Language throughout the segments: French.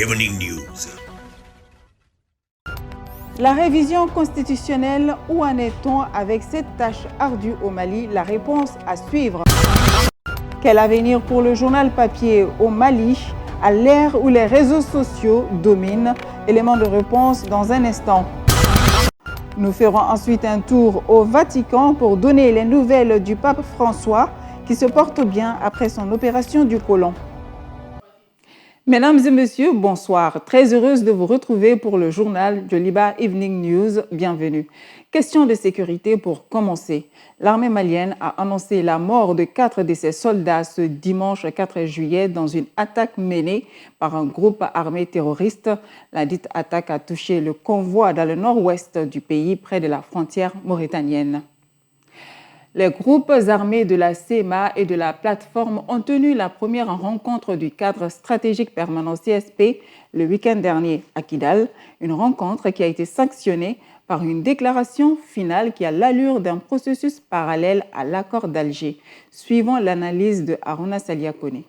Evening News. La révision constitutionnelle, où en est-on avec cette tâche ardue au Mali? La réponse à suivre. Quel avenir pour le journal papier au Mali à l'ère où les réseaux sociaux dominent? Élément de réponse dans un instant. Nous ferons ensuite un tour au Vatican pour donner les nouvelles du pape François qui se porte bien après son opération du côlon. Mesdames et messieurs, bonsoir. Très heureuse de vous retrouver pour le journal Joliba Evening News. Bienvenue. Question de sécurité pour commencer. L'armée malienne a annoncé la mort de 4 de ses soldats ce dimanche 4 juillet dans une attaque menée par un groupe armé terroriste. La dite attaque a touché le convoi dans le nord-ouest du pays, près de la frontière mauritanienne. Les groupes armés de la CEMA et de la plateforme ont tenu la première rencontre du cadre stratégique permanent CSP le week-end dernier à Kidal, une rencontre qui a été sanctionnée par une déclaration finale qui a l'allure d'un processus parallèle à l'accord d'Alger, suivant l'analyse de Haruna Saliakone.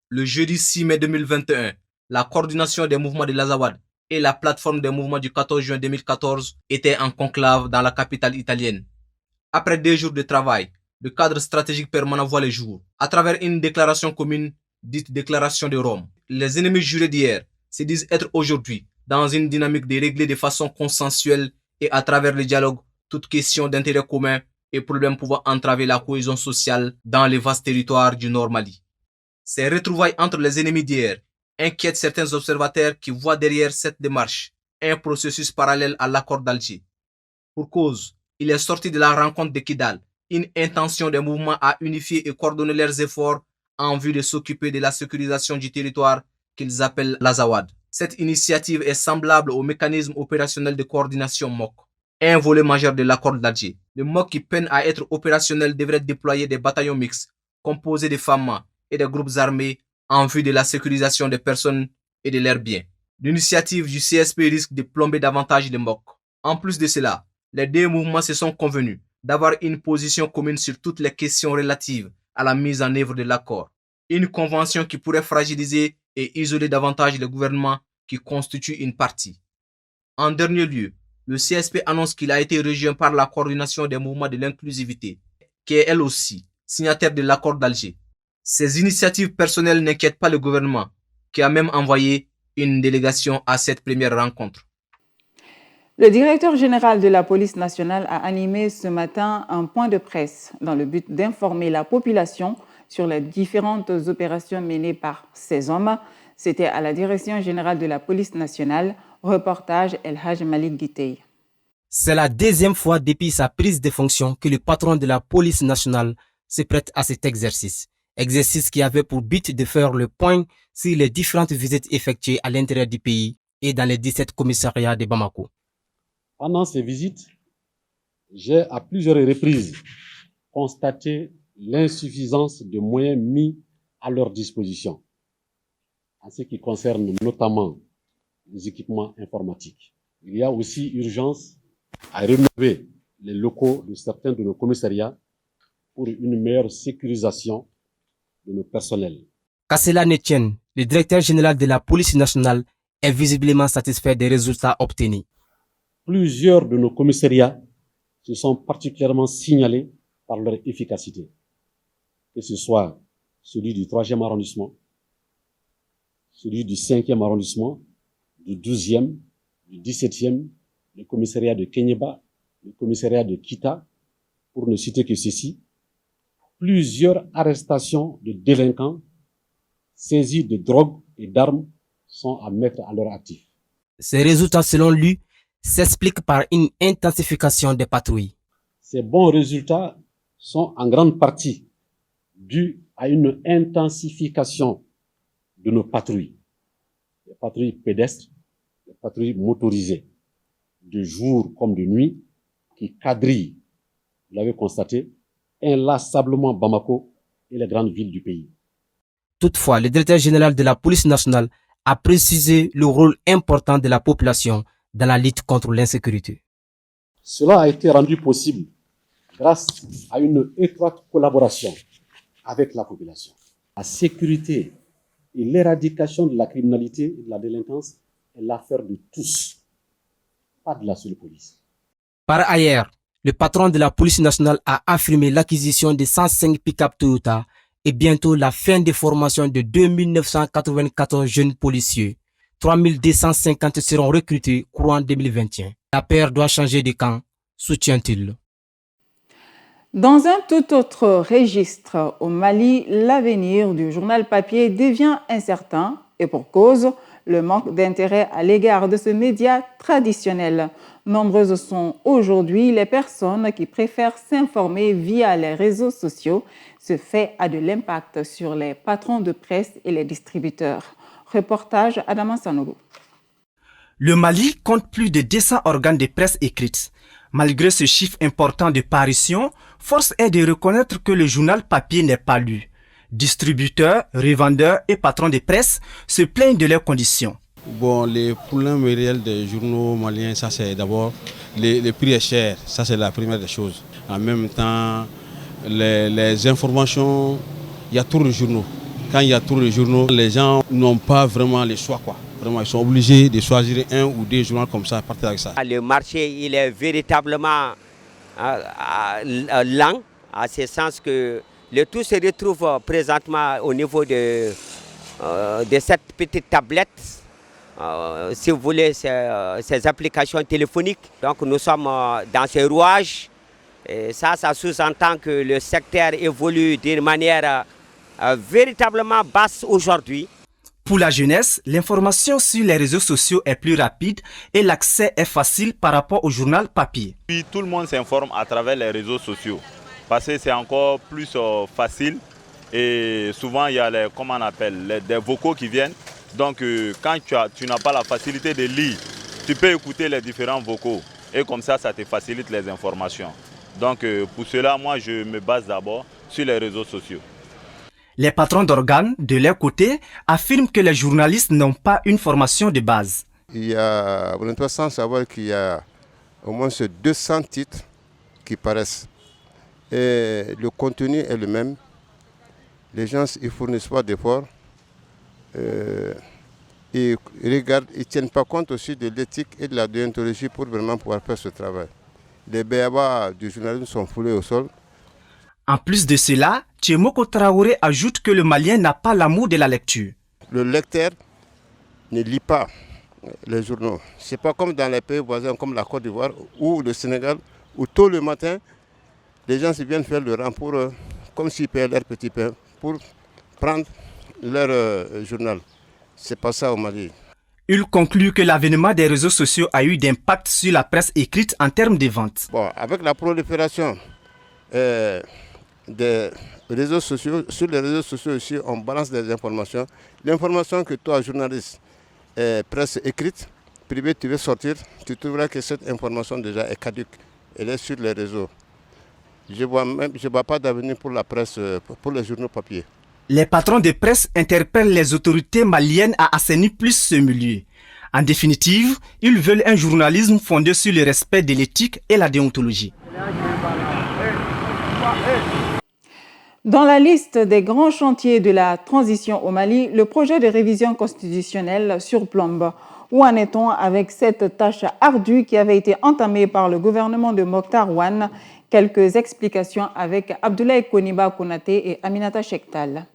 Le jeudi 6 mai 2021, la coordination des mouvements de l'Azawad et la plateforme des mouvements du 14 juin 2014 étaient en conclave dans la capitale italienne. Après 2 jours de travail, le cadre stratégique permanent voit le jour, à travers une déclaration commune, dite déclaration de Rome. Les ennemis jurés d'hier se disent être aujourd'hui dans une dynamique de régler de façon consensuelle et à travers le dialogue toute question d'intérêt commun et problèmes pouvant entraver la cohésion sociale dans les vastes territoires du Nord Mali. Ces retrouvailles entre les ennemis d'hier inquiètent certains observateurs qui voient derrière cette démarche un processus parallèle à l'accord d'Alger. Pour cause, il est sorti de la rencontre de Kidal une intention des mouvements à unifier et coordonner leurs efforts en vue de s'occuper de la sécurisation du territoire qu'ils appellent l'Azawad. Cette initiative est semblable au mécanisme opérationnel de coordination MOC, un volet majeur de l'accord d'Alger. Le MOC qui peine à être opérationnel devrait déployer des bataillons mixtes composés de femmes et de groupes armés en vue de la sécurisation des personnes et de leurs biens. L'initiative du CSP risque de plomber davantage le MOC. En plus de cela, les 2 mouvements se sont convenus d'avoir une position commune sur toutes les questions relatives à la mise en œuvre de l'accord. Une convention qui pourrait fragiliser et isoler davantage le gouvernement qui constitue une partie. En dernier lieu, le CSP annonce qu'il a été rejoint par la coordination des mouvements de l'inclusivité, qui est elle aussi signataire de l'accord d'Alger. Ces initiatives personnelles n'inquiètent pas le gouvernement, qui a même envoyé une délégation à cette première rencontre. Le directeur général de la police nationale a animé ce matin un point de presse dans le but d'informer la population sur les différentes opérations menées par ces hommes. C'était à la direction générale de la police nationale. Reportage El Haj Malik Guitey. C'est la 2e fois depuis sa prise de fonction que le patron de la police nationale se prête à cet exercice. Exercice qui avait pour but de faire le point sur les différentes visites effectuées à l'intérieur du pays et dans les 17 commissariats de Bamako. Pendant ces visites, j'ai à plusieurs reprises constaté l'insuffisance de moyens mis à leur disposition en ce qui concerne notamment les équipements informatiques. Il y a aussi urgence à rénover les locaux de certains de nos commissariats pour une meilleure sécurisation de nos personnels. Qu'à cela ne tienne, le directeur général de la police nationale est visiblement satisfait des résultats obtenus. Plusieurs de nos commissariats se sont particulièrement signalés par leur efficacité, que ce soit celui du 3e arrondissement, celui du 5e arrondissement, du 12e, du 17e, le commissariat de Kenyeba, le commissariat de Kita, pour ne citer que ceci. Plusieurs arrestations de délinquants, saisies de drogue et d'armes sont à mettre à leur actif. Ces résultats, selon lui, s'expliquent par une intensification des patrouilles. Ces bons résultats sont en grande partie dus à une intensification de nos patrouilles. Les patrouilles pédestres, les patrouilles motorisées, de jour comme de nuit, qui quadrillent, vous l'avez constaté, inlassablement Bamako et les grandes villes du pays. Toutefois, le directeur général de la police nationale a précisé le rôle important de la population dans la lutte contre l'insécurité. Cela a été rendu possible grâce à une étroite collaboration avec la population. La sécurité Et l'éradication de la criminalité et de la délinquance est l'affaire de tous, pas de la seule police. Par ailleurs, le patron de la police nationale a affirmé l'acquisition de 105 pick-up Toyota et bientôt la fin des formations de 2994 jeunes policiers. 3250 seront recrutés courant 2021. La paire doit changer de camp, soutient-il. Dans un tout autre registre, au Mali, l'avenir du journal papier devient incertain et pour cause, le manque d'intérêt à l'égard de ce média traditionnel. Nombreuses sont aujourd'hui les personnes qui préfèrent s'informer via les réseaux sociaux. Ce fait a de l'impact sur les patrons de presse et les distributeurs. Reportage Adama Sanogo. Le Mali compte plus de 200 organes de presse écrite. Malgré ce chiffre important de parution, force est de reconnaître que le journal papier n'est pas lu. Distributeurs, revendeurs et patrons de presse se plaignent de leurs conditions. Bon, les problèmes réels des journaux maliens, ça c'est d'abord, les prix est cher, ça c'est la première des choses. En même temps, les informations, il y a trop de journaux. Quand il y a trop de journaux, les gens n'ont pas vraiment le choix, quoi. Vraiment, ils sont obligés de choisir un ou deux journaux comme ça, à partir avec ça. Le marché, il est véritablement lent, à ce sens que le tout se retrouve présentement au niveau de cette petite tablette, si vous voulez, ces applications téléphoniques. Donc nous sommes dans ce rouage. Et ça sous-entend que le secteur évolue d'une manière véritablement basse aujourd'hui. Pour la jeunesse, l'information sur les réseaux sociaux est plus rapide et l'accès est facile par rapport au journal papier. Puis tout le monde s'informe à travers les réseaux sociaux parce que c'est encore plus facile et souvent il y a des vocaux qui viennent. Donc quand tu n'as pas la facilité de lire, tu peux écouter les différents vocaux et comme ça te facilite les informations. Donc pour cela, moi je me base d'abord sur les réseaux sociaux. Les patrons d'organes, de leur côté, affirment que les journalistes n'ont pas une formation de base. Il y a, vous n'êtes sans savoir qu'il y a au moins 200 titres qui paraissent. Et le contenu est le même. Les gens ne fournissent pas d'efforts. Ils ne tiennent pas compte aussi de l'éthique et de la déontologie pour vraiment pouvoir faire ce travail. Les béabas du journalisme sont foulés au sol. En plus de cela, Tchemoko Traoré ajoute que le Malien n'a pas l'amour de la lecture. Le lecteur ne lit pas les journaux. Ce n'est pas comme dans les pays voisins comme la Côte d'Ivoire ou le Sénégal, où tôt le matin, les gens viennent faire le rang pour, comme s'ils payaient leur petit pain, pour prendre leur journal. Ce n'est pas ça au Mali. Il conclut que l'avènement des réseaux sociaux a eu d'impact sur la presse écrite en termes de vente. Bon, avec la prolifération des réseaux sociaux, sur les réseaux sociaux aussi, on balance des informations. L'information que toi, journaliste, presse écrite, privée, tu veux sortir, tu trouveras que cette information déjà est caduque. Elle est sur les réseaux. Je ne vois pas d'avenir pour la presse, pour les journaux papier. Les patrons de presse interpellent les autorités maliennes à assainir plus ce milieu. En définitive, ils veulent un journalisme fondé sur le respect de l'éthique et la déontologie. Dans la liste des grands chantiers de la transition au Mali, le projet de révision constitutionnelle surplombe. Où en est-on avec cette tâche ardue qui avait été entamée par le gouvernement de Mokhtar Ouane? Quelques explications avec Abdoulaye Koniba Konaté et Aminata Chektal.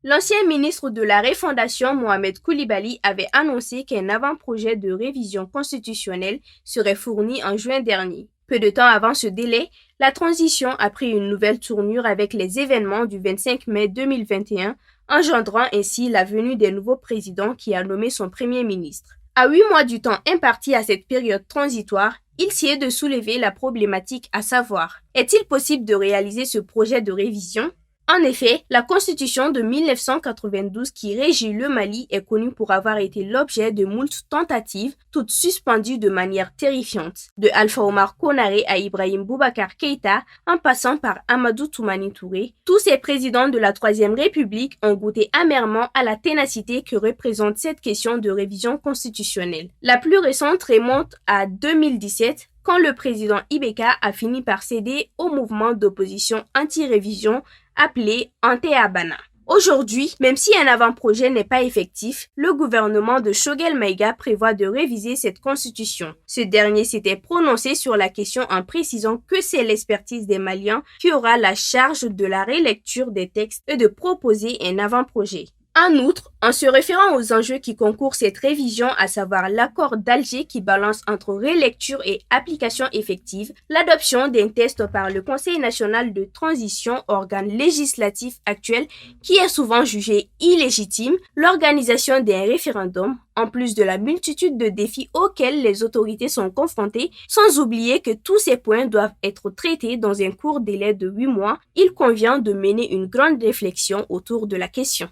L'ancien ministre de la Refondation, Mohamed Koulibaly, avait annoncé qu'un avant-projet de révision constitutionnelle serait fourni en juin dernier. Peu de temps avant ce délai, la transition a pris une nouvelle tournure avec les événements du 25 mai 2021, engendrant ainsi la venue des nouveaux présidents qui a nommé son premier ministre. À 8 mois du temps imparti à cette période transitoire, il s'y est de soulever la problématique à savoir, est-il possible de réaliser ce projet de révision? En effet, la constitution de 1992 qui régit le Mali est connue pour avoir été l'objet de moult tentatives, toutes suspendues de manière terrifiante. De Alpha Omar Konaré à Ibrahim Boubacar Keïta, en passant par Amadou Toumani Touré, tous ces présidents de la Troisième République ont goûté amèrement à la ténacité que représente cette question de révision constitutionnelle. La plus récente remonte à 2017, quand le président Ibeka a fini par céder au mouvement d'opposition anti-révision appelé Ante Abana. Aujourd'hui, même si un avant-projet n'est pas effectif, le gouvernement de Choguel Maïga prévoit de réviser cette constitution. Ce dernier s'était prononcé sur la question en précisant que c'est l'expertise des Maliens qui aura la charge de la relecture des textes et de proposer un avant-projet. En outre, en se référant aux enjeux qui concourent cette révision, à savoir l'accord d'Alger qui balance entre relecture et application effective, l'adoption d'un texte par le Conseil national de transition, organe législatif actuel qui est souvent jugé illégitime, l'organisation d'un référendum, en plus de la multitude de défis auxquels les autorités sont confrontées, sans oublier que tous ces points doivent être traités dans un court délai de 8 mois, il convient de mener une grande réflexion autour de la question.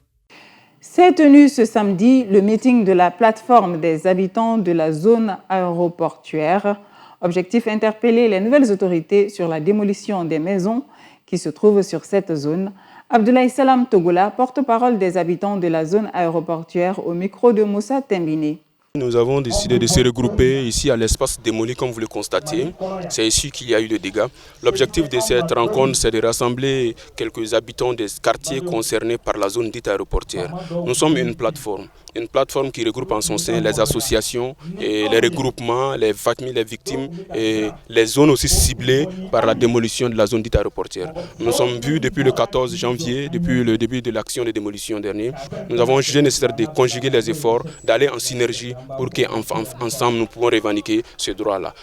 S'est tenu ce samedi le meeting de la plateforme des habitants de la zone aéroportuaire. Objectif, interpeller les nouvelles autorités sur la démolition des maisons qui se trouvent sur cette zone. Abdoulaye Salam Togola, porte-parole des habitants de la zone aéroportuaire, au micro de Moussa Tembini. Nous avons décidé de se regrouper ici à l'espace démoli, comme vous le constatez. C'est ici qu'il y a eu des dégâts. L'objectif de cette rencontre, c'est de rassembler quelques habitants des quartiers concernés par la zone dite aéroportière. Nous sommes une plateforme qui regroupe en son sein les associations, et les regroupements, les familles, les victimes et les zones aussi ciblées par la démolition de la zone dite aéroportière. Nous sommes vus depuis le 14 janvier, depuis le début de l'action de démolition dernier. Nous avons jugé nécessaire de conjuguer les efforts, d'aller en synergie pour qu'ensemble nous pouvons revendiquer ce droit-là.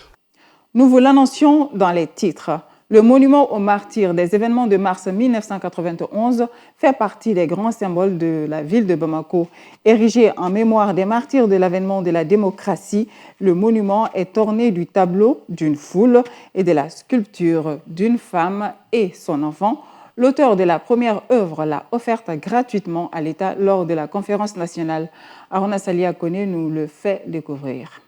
Nous vous l'annoncions dans les titres. Le monument aux martyrs des événements de mars 1991 fait partie des grands symboles de la ville de Bamako. Érigé en mémoire des martyrs de l'avènement de la démocratie, le monument est orné du tableau d'une foule et de la sculpture d'une femme et son enfant. L'auteur de la première œuvre l'a offerte gratuitement à l'État lors de la conférence nationale. Arona Salia Kone nous le fait découvrir.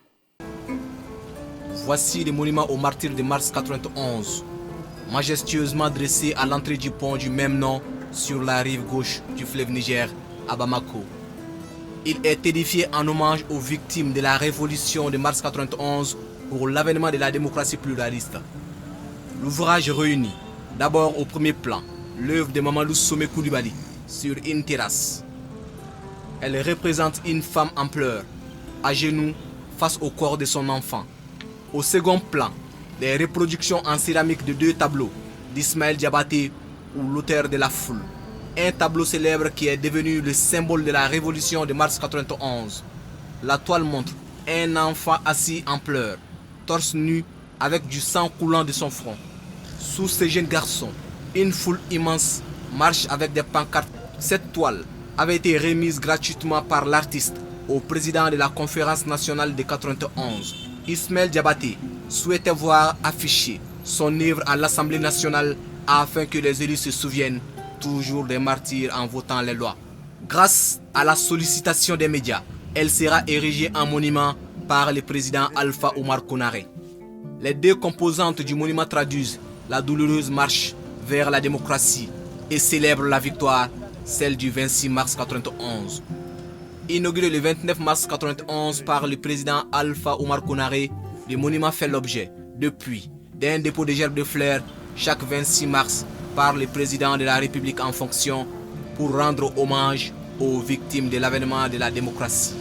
Voici le monument aux martyrs de mars 91, majestueusement dressé à l'entrée du pont du même nom sur la rive gauche du fleuve Niger, à Bamako. Il est édifié en hommage aux victimes de la révolution de mars 91 pour l'avènement de la démocratie pluraliste. L'ouvrage réunit d'abord au premier plan l'œuvre de Mamadou Somé Koulibaly sur une terrasse. Elle représente une femme en pleurs, à genoux face au corps de son enfant. Au second plan, des reproductions en céramique de 2 tableaux d'Ismaël Diabaté ou l'auteur de la foule. Un tableau célèbre qui est devenu le symbole de la révolution de mars 91. La toile montre un enfant assis en pleurs, torse nu avec du sang coulant de son front. Sous ce jeune garçon, une foule immense marche avec des pancartes. Cette toile avait été remise gratuitement par l'artiste au président de la conférence nationale de 91. Ismaël Diabaté souhaitait voir afficher son œuvre à l'Assemblée nationale afin que les élus se souviennent toujours des martyrs en votant les lois. Grâce à la sollicitation des médias, elle sera érigée en monument par le président Alpha Oumar Konaré. Les 2 composantes du monument traduisent la douloureuse marche vers la démocratie et célèbrent la victoire, celle du 26 mars 91. Inauguré le 29 mars 91 par le président Alpha Oumar Konaré, le monument fait l'objet, depuis, d'un dépôt de gerbes de fleurs chaque 26 mars par le président de la République en fonction pour rendre hommage aux victimes de l'avènement de la démocratie.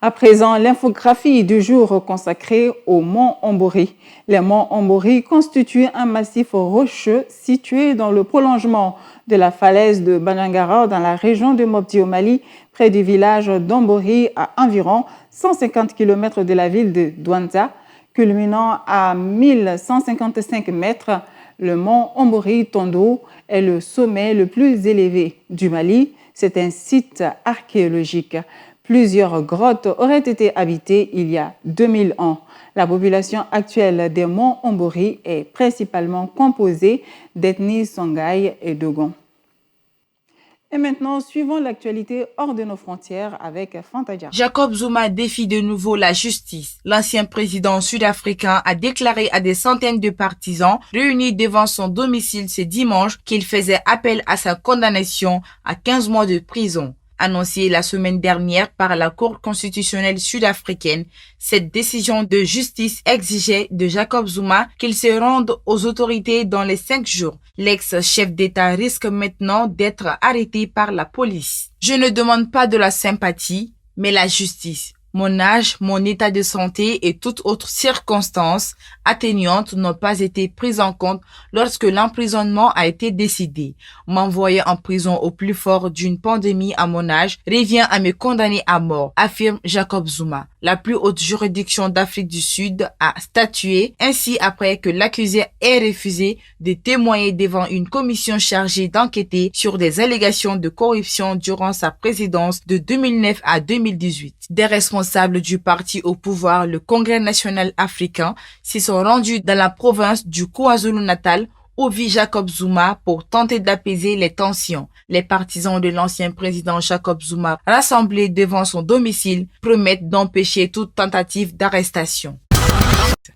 À présent, l'infographie du jour consacrée aux monts Ombori. Les monts Ombori constituent un massif rocheux situé dans le prolongement de la falaise de Banangara dans la région de Mopti au Mali, près du village d'Ombori à environ 150 km de la ville de Douanta, culminant à 1155 mètres. Le mont Ombori Tondo est le sommet le plus élevé du Mali. C'est un site archéologique. Plusieurs grottes auraient été habitées il y a 2000 ans. La population actuelle des monts Ombori est principalement composée d'ethnies Songhai et Dogon. Et maintenant, suivons l'actualité hors de nos frontières avec Fantadia. Jacob Zuma défie de nouveau la justice. L'ancien président sud-africain a déclaré à des centaines de partisans réunis devant son domicile ce dimanche qu'il faisait appel à sa condamnation à 15 mois de prison. Annoncée la semaine dernière par la Cour constitutionnelle sud-africaine, cette décision de justice exigeait de Jacob Zuma qu'il se rende aux autorités dans les 5 jours. L'ex-chef d'État risque maintenant d'être arrêté par la police. Je ne demande pas de la sympathie, mais la justice. Mon âge, mon état de santé et toute autre circonstance atténuante n'ont pas été prises en compte lorsque l'emprisonnement a été décidé. M'envoyer en prison au plus fort d'une pandémie à mon âge revient à me condamner à mort, affirme Jacob Zuma. La plus haute juridiction d'Afrique du Sud a statué ainsi après que l'accusé ait refusé de témoigner devant une commission chargée d'enquêter sur des allégations de corruption durant sa présidence de 2009 à 2018. Des responsables du parti au pouvoir, le Congrès national africain, s'y sont rendus dans la province du KwaZulu-Natal où vit Jacob Zuma pour tenter d'apaiser les tensions. Les partisans de l'ancien président Jacob Zuma rassemblés devant son domicile promettent d'empêcher toute tentative d'arrestation.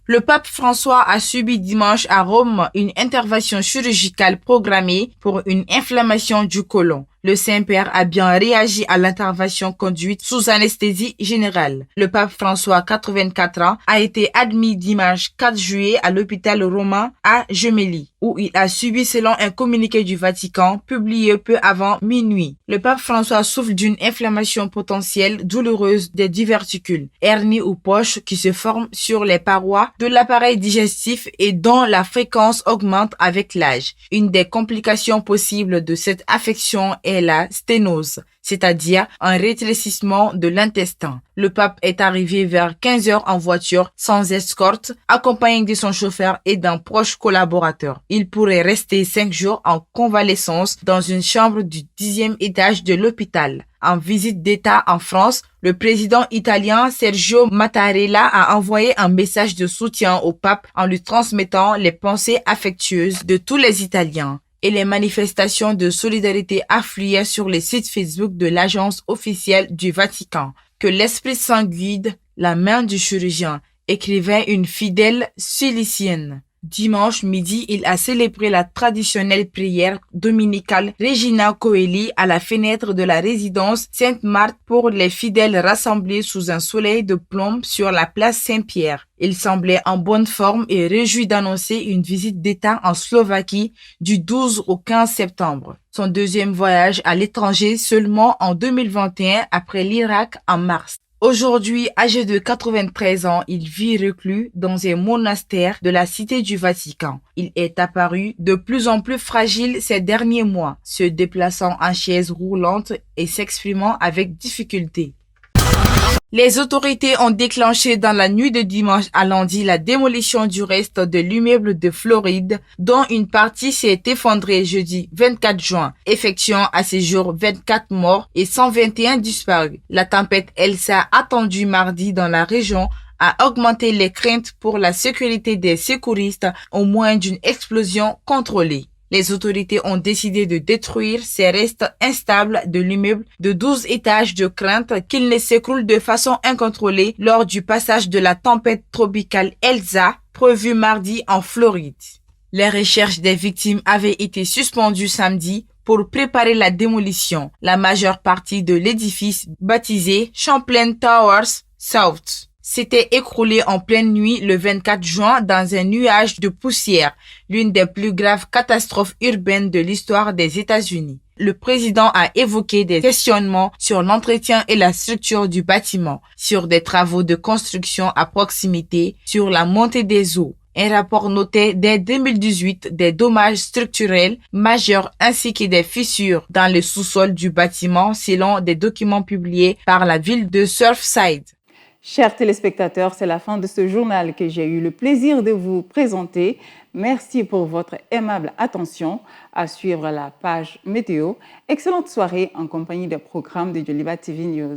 Le pape François a subi dimanche à Rome une intervention chirurgicale programmée pour une inflammation du côlon. Le Saint-Père a bien réagi à l'intervention conduite sous anesthésie générale. Le pape François, 84 ans, a été admis dimanche 4 juillet à l'hôpital romain à Gemelli, où il a subi selon un communiqué du Vatican publié peu avant minuit. Le pape François souffre d'une inflammation potentielle douloureuse des diverticules, hernie ou poche qui se forment sur les parois de l'appareil digestif et dont la fréquence augmente avec l'âge. Une des complications possibles de cette affection est la sténose, c'est-à-dire un rétrécissement de l'intestin. Le pape est arrivé vers 15 heures en voiture sans escorte, accompagné de son chauffeur et d'un proche collaborateur. Il pourrait rester 5 jours en convalescence dans une chambre du 10e étage de l'hôpital. En visite d'État en France, le président italien Sergio Mattarella a envoyé un message de soutien au pape en lui transmettant les pensées affectueuses de tous les Italiens. Et les manifestations de solidarité affluaient sur les sites Facebook de l'agence officielle du Vatican. Que l'Esprit Saint guide la main du chirurgien, écrivait une fidèle cilicienne. Dimanche midi, il a célébré la traditionnelle prière dominicale Regina Coeli à la fenêtre de la résidence Sainte-Marthe pour les fidèles rassemblés sous un soleil de plomb sur la place Saint-Pierre. Il semblait en bonne forme et réjoui d'annoncer une visite d'État en Slovaquie du 12 au 15 septembre. Son deuxième voyage à l'étranger seulement en 2021 après l'Irak en mars. Aujourd'hui, âgé de 93 ans, il vit reclus dans un monastère de la Cité du Vatican. Il est apparu de plus en plus fragile ces derniers mois, se déplaçant en chaise roulante et s'exprimant avec difficulté. Les autorités ont déclenché dans la nuit de dimanche à lundi la démolition du reste de l'immeuble de Floride, dont une partie s'est effondrée jeudi 24 juin, effectuant à ce jour 24 morts et 121 disparus. La tempête Elsa attendue mardi dans la région a augmenté les craintes pour la sécurité des secouristes au moins d'une explosion contrôlée. Les autorités ont décidé de détruire ces restes instables de l'immeuble de 12 étages de crainte qu'il ne s'écroule de façon incontrôlée lors du passage de la tempête tropicale Elsa prévue mardi en Floride. Les recherches des victimes avaient été suspendues samedi pour préparer la démolition. La majeure partie de l'édifice baptisé Champlain Towers South s'était écroulé en pleine nuit le 24 juin dans un nuage de poussière, l'une des plus graves catastrophes urbaines de l'histoire des États-Unis. Le président a évoqué des questionnements sur l'entretien et la structure du bâtiment, sur des travaux de construction à proximité, sur la montée des eaux. Un rapport notait dès 2018 des dommages structurels majeurs ainsi que des fissures dans le sous-sol du bâtiment selon des documents publiés par la ville de Surfside. Chers téléspectateurs, c'est la fin de ce journal que j'ai eu le plaisir de vous présenter. Merci pour votre aimable attention. À suivre la page météo. Excellente soirée en compagnie des programmes de Joliba TV News.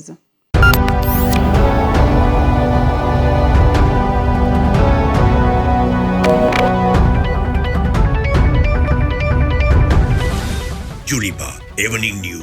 Joliba Evening News.